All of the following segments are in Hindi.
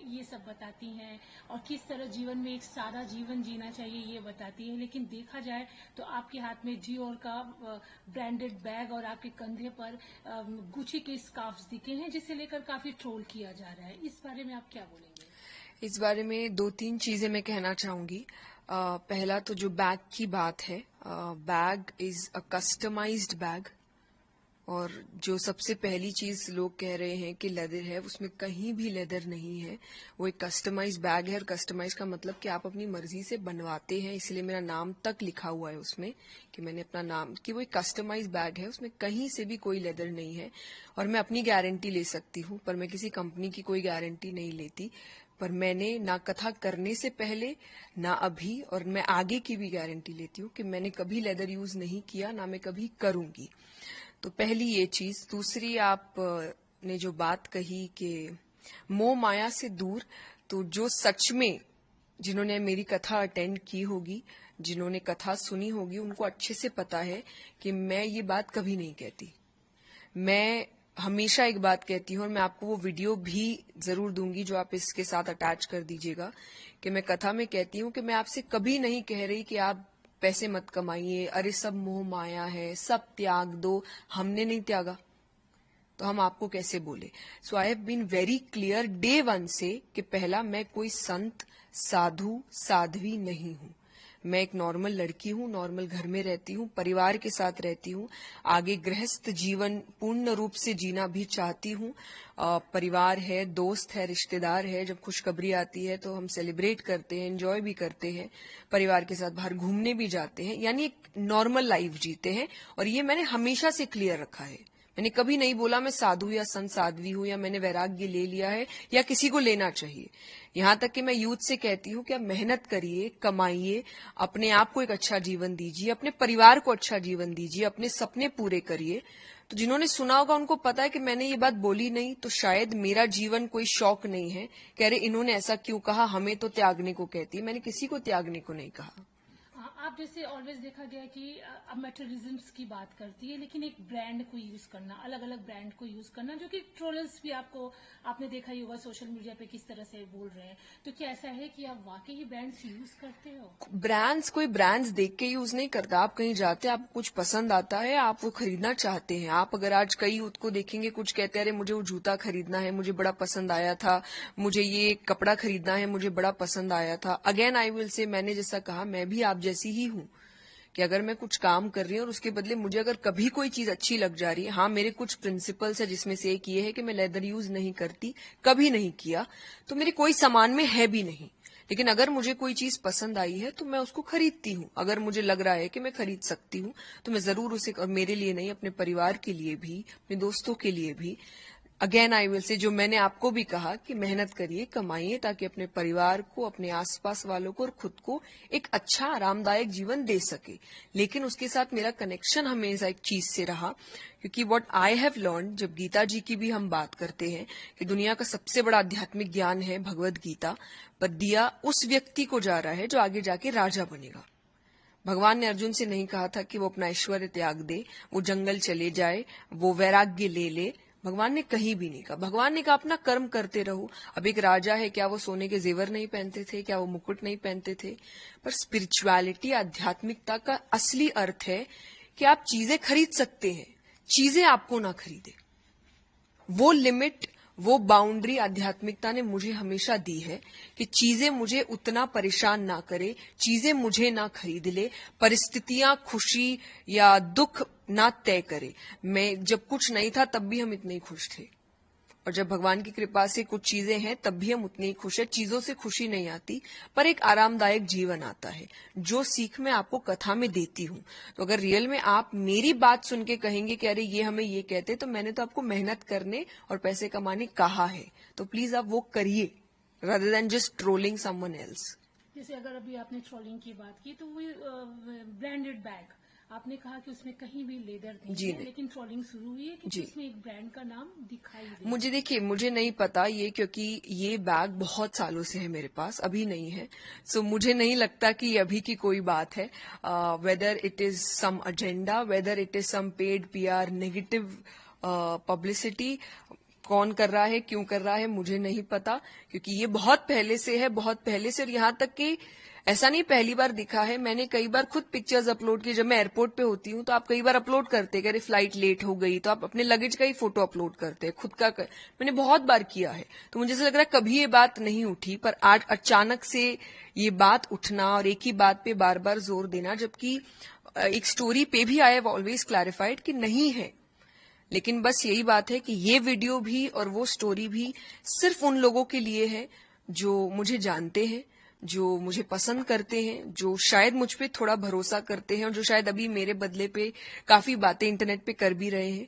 ये सब बताती हैं और किस तरह जीवन में एक सादा जीवन जीना चाहिए ये बताती हैं, लेकिन देखा जाए तो आपके हाथ में जियोर का ब्रांडेड बैग और आपके कंधे पर गुची के स्कार्फ्स दिखे हैं, जिसे लेकर काफी ट्रोल किया जा रहा है। इस बारे में आप क्या बोलेंगे? इस बारे में 2-3 चीजें मैं कहना चाहूंगी। पहला तो जो बैग की बात है, bag is a customised bag, और जो सबसे पहली चीज लोग कह रहे हैं कि लेदर है, उसमें कहीं भी लेदर नहीं है। वो एक कस्टमाइज बैग है, और कस्टमाइज का मतलब कि आप अपनी मर्जी से बनवाते हैं, इसलिए मेरा नाम तक लिखा हुआ है उसमें कि मैंने अपना नाम, कि वो एक कस्टमाइज बैग है, उसमें कहीं से भी कोई लेदर नहीं है। और मैं अपनी गारंटी ले सकती हूँ, पर मैं किसी कंपनी की कोई गारंटी नहीं लेती। पर मैंने ना कथा करने से पहले, ना अभी, और मैं आगे की भी गारंटी लेती हूँ कि मैंने कभी लेदर यूज नहीं किया, ना मैं कभी करूंगी। तो पहली ये चीज। दूसरी, आप ने जो बात कही कि मोह माया से दूर, तो जो सच में जिन्होंने मेरी कथा अटेंड की होगी, जिन्होंने कथा सुनी होगी, उनको अच्छे से पता है कि मैं ये बात कभी नहीं कहती। मैं हमेशा एक बात कहती हूँ, और मैं आपको वो वीडियो भी जरूर दूंगी जो आप इसके साथ अटैच कर दीजिएगा, कि मैं कथा में कहती हूँ कि मैं आपसे कभी नहीं कह रही कि आप पैसे मत कमाइए, अरे सब मोह माया है, सब त्याग दो। हमने नहीं त्यागा तो हम आपको कैसे बोले? So I have been very clear day one से कि पहला, मैं कोई संत, साधु, साध्वी नहीं हूं। मैं एक नॉर्मल लड़की हूं, नॉर्मल घर में रहती हूं, परिवार के साथ रहती हूं, आगे गृहस्थ जीवन पूर्ण रूप से जीना भी चाहती हूं। परिवार है, दोस्त है, रिश्तेदार है, जब खुशखबरी आती है तो हम सेलिब्रेट करते हैं, एंजॉय भी करते हैं, परिवार के साथ बाहर घूमने भी जाते हैं, यानी एक नॉर्मल लाइफ जीते हैं। और ये मैंने हमेशा से क्लियर रखा है। मैंने कभी नहीं बोला मैं साधु या संत साध्वी हूं, या मैंने वैराग्य ले लिया है, या किसी को लेना चाहिए। यहां तक कि मैं यूथ से कहती हूं कि आप मेहनत करिए, कमाइए, अपने आप को एक अच्छा जीवन दीजिए, अपने परिवार को अच्छा जीवन दीजिए, अपने सपने पूरे करिए। तो जिन्होंने सुना होगा उनको पता है कि मैंने ये बात बोली नहीं, तो शायद मेरा जीवन कोई शौक नहीं है। कह रहे इन्होंने ऐसा क्यों कहा, हमें तो त्यागने को कहती है। मैंने किसी को त्यागने को नहीं कहा। आप जैसे ऑलवेज देखा गया है कि अब मेटेरिज्म्स की बात करती है, लेकिन एक ब्रांड को यूज करना, अलग अलग ब्रांड को यूज करना, जो कि ट्रोलर्स भी आपने देखा ही होगा सोशल मीडिया पे किस तरह से बोल रहे हैं। तो क्या ऐसा है कि आप वाकई ही ब्रांड्स यूज करते हो? ब्रांड्स, कोई ब्रांड्स देख के यूज नहीं करता। आप कहीं जाते हैं, आपको कुछ पसंद आता है, आप वो खरीदना चाहते हैं। आप अगर आज कई यूथ को देखेंगे, कुछ कहते हैं अरे मुझे वो जूता खरीदना है, मुझे बड़ा पसंद आया था, मुझे ये कपड़ा खरीदना है, मुझे बड़ा पसंद आया था। अगेन आई विल से, मैंने जैसा कहा, मैं भी आप जैसी ही हूं कि अगर मैं कुछ काम कर रही हूँ और उसके बदले मुझे अगर कभी कोई चीज अच्छी लग जा रही है, हाँ मेरे कुछ प्रिंसिपल्स है, जिसमें से एक ये है कि मैं लेदर यूज नहीं करती, कभी नहीं किया, तो मेरे कोई सामान में है भी नहीं। लेकिन अगर मुझे कोई चीज पसंद आई है तो मैं उसको खरीदती हूँ। अगर मुझे लग रहा है कि मैं खरीद सकती हूँ तो मैं जरूर उसे, और मेरे लिए नहीं, अपने परिवार के लिए भी, अपने दोस्तों के लिए भी। अगेन आई विल से, जो मैंने आपको भी कहा कि मेहनत करिए, कमाइए, ताकि अपने परिवार को, अपने आसपास वालों को और खुद को एक अच्छा आरामदायक जीवन दे सके। लेकिन उसके साथ मेरा कनेक्शन हमेशा एक चीज से रहा, क्योंकि व्हाट आई हैव लर्न, जब गीता जी की भी हम बात करते हैं कि दुनिया का सबसे बड़ा आध्यात्मिक ज्ञान है भगवद गीता, पर दिया उस व्यक्ति को जा रहा है जो आगे जाके राजा बनेगा। भगवान ने अर्जुन से नहीं कहा था कि वो अपना ऐश्वर्य त्याग दे, वो जंगल चले जाए, वो वैराग्य ले ले। भगवान ने कहीं भी नहीं कहा। भगवान ने कहा अपना कर्म करते रहो। अब एक राजा है, क्या वो सोने के जेवर नहीं पहनते थे? क्या वो मुकुट नहीं पहनते थे? पर स्पिरिचुअलिटी, आध्यात्मिकता का असली अर्थ है कि आप चीजें खरीद सकते हैं, चीजें आपको ना खरीदे। वो लिमिट, वो बाउंड्री आध्यात्मिकता ने मुझे हमेशा दी है कि चीजें मुझे उतना परेशान ना करे, चीजें मुझे ना खरीद ले, परिस्थितियां खुशी या दुख ना तय करे। मैं जब कुछ नहीं था तब भी हम इतने ही खुश थे, और जब भगवान की कृपा से कुछ चीजें हैं तब भी हम उतने ही खुश है। चीजों से खुशी नहीं आती, पर एक आरामदायक जीवन आता है, जो सीख मैं आपको कथा में देती हूँ। तो अगर रियल में आप मेरी बात सुन के कहेंगे कि अरे ये हमें ये कहते, तो मैंने तो आपको मेहनत करने और पैसे कमाने कहा है, तो प्लीज आप वो करिए, rather than just trolling someone else। जैसे अगर अभी आपने ट्रोलिंग की बात की, तो वो ब्रांडेड बैग आपने कहा कि उसमें कहीं भी लेदर नहीं जी है, नहीं। लेकिन ट्रोलिंग शुरू हुई है क्योंकि जी, उसमें एक ब्रांड का नाम दिखाई दे मुझे रहा है। देखिए, मुझे नहीं पता ये, क्योंकि ये बैग बहुत सालों से है मेरे पास, अभी नहीं है। सो मुझे नहीं लगता कि ये अभी की कोई बात है। Whether it is some agenda, whether it is some paid PR, negative publicity, कौन कर रहा है, क्यों कर रहा है, मुझे नहीं पता, क्योंकि ये बहुत पहले से है, बहुत पहले से। और यहाँ तक कि ऐसा नहीं पहली बार दिखा है, मैंने कई बार खुद पिक्चर्स अपलोड की। जब मैं एयरपोर्ट पे होती हूँ तो आप कई बार अपलोड करते हैं कि अरे फ्लाइट लेट हो गई, तो आप अपने लगेज का ही फोटो अपलोड करते हैं, खुद का मैंने बहुत बार किया है। तो मुझे ऐसा लग रहा है कभी ये बात नहीं उठी, पर आज अचानक से ये बात उठना और एक ही बात पे बार बार जोर देना, जबकि एक स्टोरी पे भी आई हैव ऑलवेज क्लैरिफाइड कि नहीं है। लेकिन बस यही बात है कि ये वीडियो भी और वो स्टोरी भी सिर्फ उन लोगों के लिए है जो मुझे जानते हैं, जो मुझे पसंद करते हैं, जो शायद मुझ पे थोड़ा भरोसा करते हैं और जो शायद अभी मेरे बदले पे काफी बातें इंटरनेट पे कर भी रहे हैं।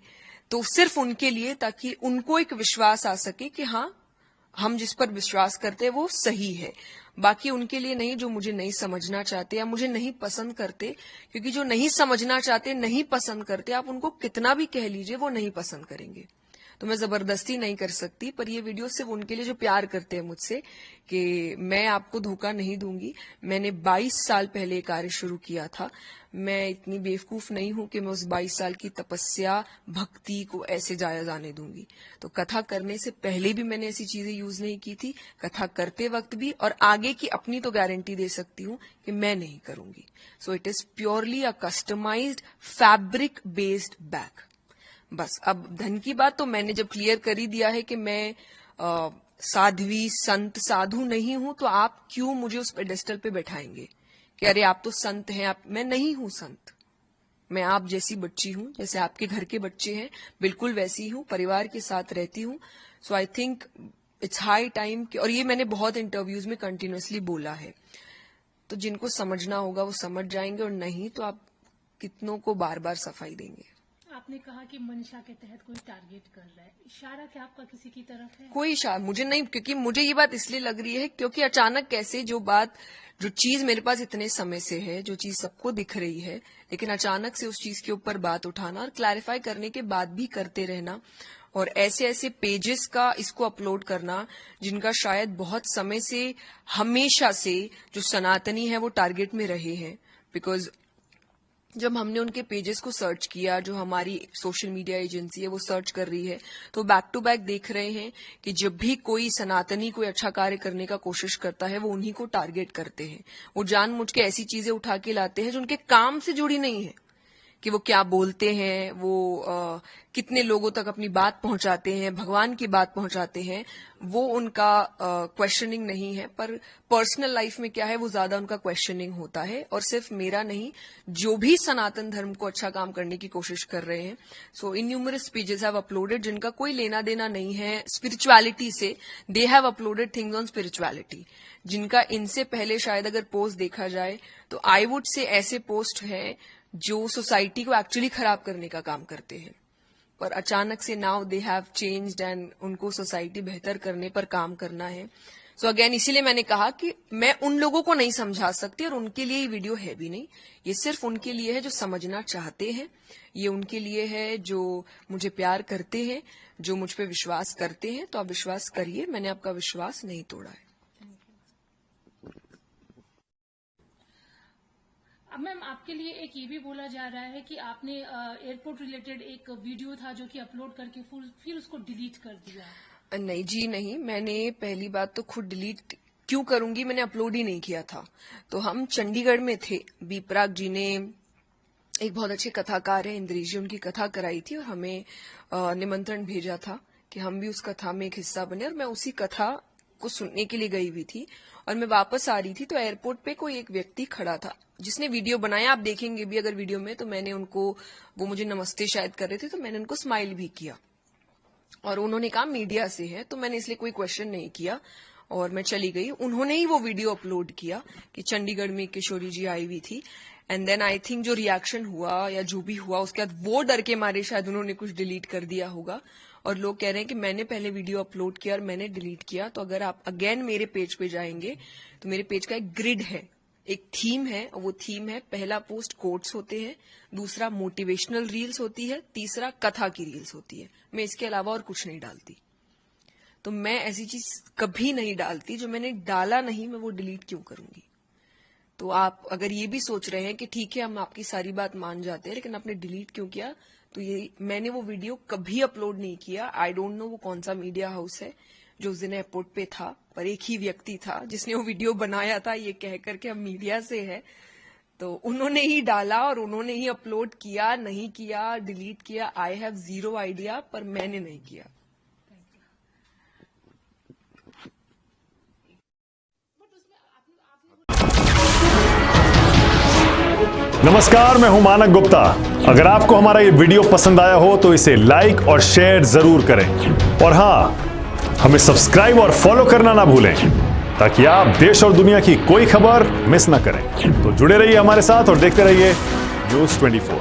तो सिर्फ उनके लिए, ताकि उनको एक विश्वास आ सके कि हाँ, हम जिस पर विश्वास करते हैं वो सही है। बाकी उनके लिए नहीं जो मुझे नहीं समझना चाहते या मुझे नहीं पसंद करते, क्योंकि जो नहीं समझना चाहते, नहीं पसंद करते, आप उनको कितना भी कह लीजिए वो नहीं पसंद करेंगे। तो मैं जबरदस्ती नहीं कर सकती, पर ये वीडियो सिर्फ उनके लिए जो प्यार करते हैं मुझसे, कि मैं आपको धोखा नहीं दूंगी। मैंने 22 साल पहले कार्य शुरू किया था। मैं इतनी बेवकूफ नहीं हूं कि मैं उस 22 साल की तपस्या, भक्ति को ऐसे जाया जाने दूंगी। तो कथा करने से पहले भी मैंने ऐसी चीजें यूज नहीं की थी, कथा करते वक्त भी, और आगे की अपनी तो गारंटी दे सकती हूं कि मैं नहीं करूंगी। So it is purely a customised fabric based bag. बस अब धन की बात तो मैंने जब क्लियर कर ही दिया है कि मैं साध्वी, संत, साधु नहीं हूं, तो आप क्यों मुझे उस पेडेस्टल पे बैठाएंगे कि अरे आप तो संत हैं। आप, मैं नहीं हूं संत। मैं आप जैसी बच्ची हूं, जैसे आपके घर के बच्चे हैं, बिल्कुल वैसी हूं, परिवार के साथ रहती हूं। So I think it's high time, और ये मैंने बहुत इंटरव्यूज में कंटिन्यूअसली बोला है। तो जिनको समझना होगा वो समझ जाएंगे, और नहीं तो आप कितनों को बार बार सफाई देंगे। आपने कहा कि मंशा के तहत कोई टारगेट कर रहा है, इशारा क्या आपका किसी की तरफ है? कोई इशारा मुझे नहीं, क्योंकि मुझे ये बात इसलिए लग रही है क्योंकि अचानक कैसे जो चीज मेरे पास इतने समय से है, जो चीज सबको दिख रही है, लेकिन अचानक से उस चीज के ऊपर बात उठाना और क्लैरिफाई करने के बाद भी करते रहना, और ऐसे ऐसे पेजेस का इसको अपलोड करना जिनका शायद बहुत समय से, हमेशा से जो सनातनी है वो टारगेट में रहे हैं। बिकॉज जब हमने उनके पेजेस को सर्च किया, जो हमारी सोशल मीडिया एजेंसी है वो सर्च कर रही है, तो बैक टू बैक देख रहे हैं कि जब भी कोई सनातनी कोई अच्छा कार्य करने का कोशिश करता है वो उन्हीं को टारगेट करते हैं। वो जानबूझ के ऐसी चीजें उठा के लाते हैं जो उनके काम से जुड़ी नहीं है, कि वो क्या बोलते हैं, वो कितने लोगों तक अपनी बात पहुंचाते हैं, भगवान की बात पहुंचाते हैं, वो उनका क्वेश्चनिंग नहीं है। पर पर्सनल लाइफ में क्या है वो ज्यादा उनका क्वेश्चनिंग होता है, और सिर्फ मेरा नहीं, जो भी सनातन धर्म को अच्छा काम करने की कोशिश कर रहे हैं। So in numerous pages have uploaded जिनका कोई लेना देना नहीं है स्पिरिचुअलिटी से, they have uploaded things on spirituality, जिनका इनसे पहले शायद अगर पोस्ट देखा जाए तो आई वुड से ऐसे पोस्ट हैं जो सोसाइटी को एक्चुअली खराब करने का काम करते हैं। पर अचानक से now they have changed and उनको सोसाइटी बेहतर करने पर काम करना है। सो अगेन इसीलिए मैंने कहा कि मैं उन लोगों को नहीं समझा सकती, और उनके लिए ये वीडियो है भी नहीं। ये सिर्फ उनके लिए है जो समझना चाहते हैं, ये उनके लिए है जो मुझे प्यार करते हैं, जो मुझ पर विश्वास करते हैं। तो आप विश्वास करिए, मैंने आपका विश्वास नहीं तोड़ा है। अब मैम आपके लिए एक ये भी बोला जा रहा है कि आपने एयरपोर्ट रिलेटेड एक वीडियो था जो कि अपलोड करके फिर उसको डिलीट कर दिया। नहीं जी नहीं, मैंने पहली बात तो खुद डिलीट क्यों करूंगी, मैंने अपलोड ही नहीं किया था। तो हम चंडीगढ़ में थे, बीपराग जी ने, एक बहुत अच्छे कथाकार है इंद्रेश जी, उनकी कथा कराई थी और हमें निमंत्रण भेजा था कि हम भी उस कथा में एक हिस्सा बने, और मैं उसी कथा को सुनने के लिए गई हुई थी। और मैं वापस आ रही थी तो एयरपोर्ट पे कोई एक व्यक्ति खड़ा था जिसने वीडियो बनाया, आप देखेंगे भी अगर वीडियो में, तो मैंने उनको, वो मुझे नमस्ते शायद कर रहे थे, तो मैंने उनको स्माइल भी किया, और उन्होंने कहा मीडिया से है, तो मैंने इसलिए कोई क्वेश्चन नहीं किया और मैं चली गई। उन्होंने ही वो वीडियो अपलोड किया कि चंडीगढ़ में किशोरी जी आई हुई थी, एंड देन आई थिंक जो रिएक्शन हुआ या जो भी हुआ उसके बाद वो डर के मारे शायद उन्होंने कुछ डिलीट कर दिया होगा, और लोग कह रहे हैं कि मैंने पहले वीडियो अपलोड किया और मैंने डिलीट किया। तो अगर आप अगेन मेरे पेज पे जाएंगे तो मेरे पेज का एक ग्रिड है, एक थीम है, और वो थीम है, पहला पोस्ट कोट्स होते हैं, दूसरा मोटिवेशनल रील्स होती है, तीसरा कथा की रील्स होती है। मैं इसके अलावा और कुछ नहीं डालती। तो मैं ऐसी चीज कभी नहीं डालती, जो मैंने डाला नहीं मैं वो डिलीट क्यों करूंगी। तो आप अगर ये भी सोच रहे हैं कि ठीक है हम आपकी सारी बात मान जाते हैं लेकिन आपने डिलीट क्यों किया, तो ये मैंने वो वीडियो कभी अपलोड नहीं किया। आई डोंट नो वो कौन सा मीडिया हाउस है जो उस दिन एयरपोर्ट पे था, पर एक ही व्यक्ति था जिसने वो वीडियो बनाया था ये कह करके हम मीडिया से है, तो उन्होंने ही डाला और उन्होंने ही अपलोड किया, नहीं किया, डिलीट किया, आई हैव जीरो आइडिया, पर मैंने नहीं किया। नमस्कार, मैं हूं मानक गुप्ता। अगर आपको हमारा ये वीडियो पसंद आया हो तो इसे लाइक और शेयर जरूर करें, और हां, हमें सब्सक्राइब और फॉलो करना ना भूलें ताकि आप देश और दुनिया की कोई खबर मिस ना करें। तो जुड़े रहिए हमारे साथ और देखते रहिए News 24।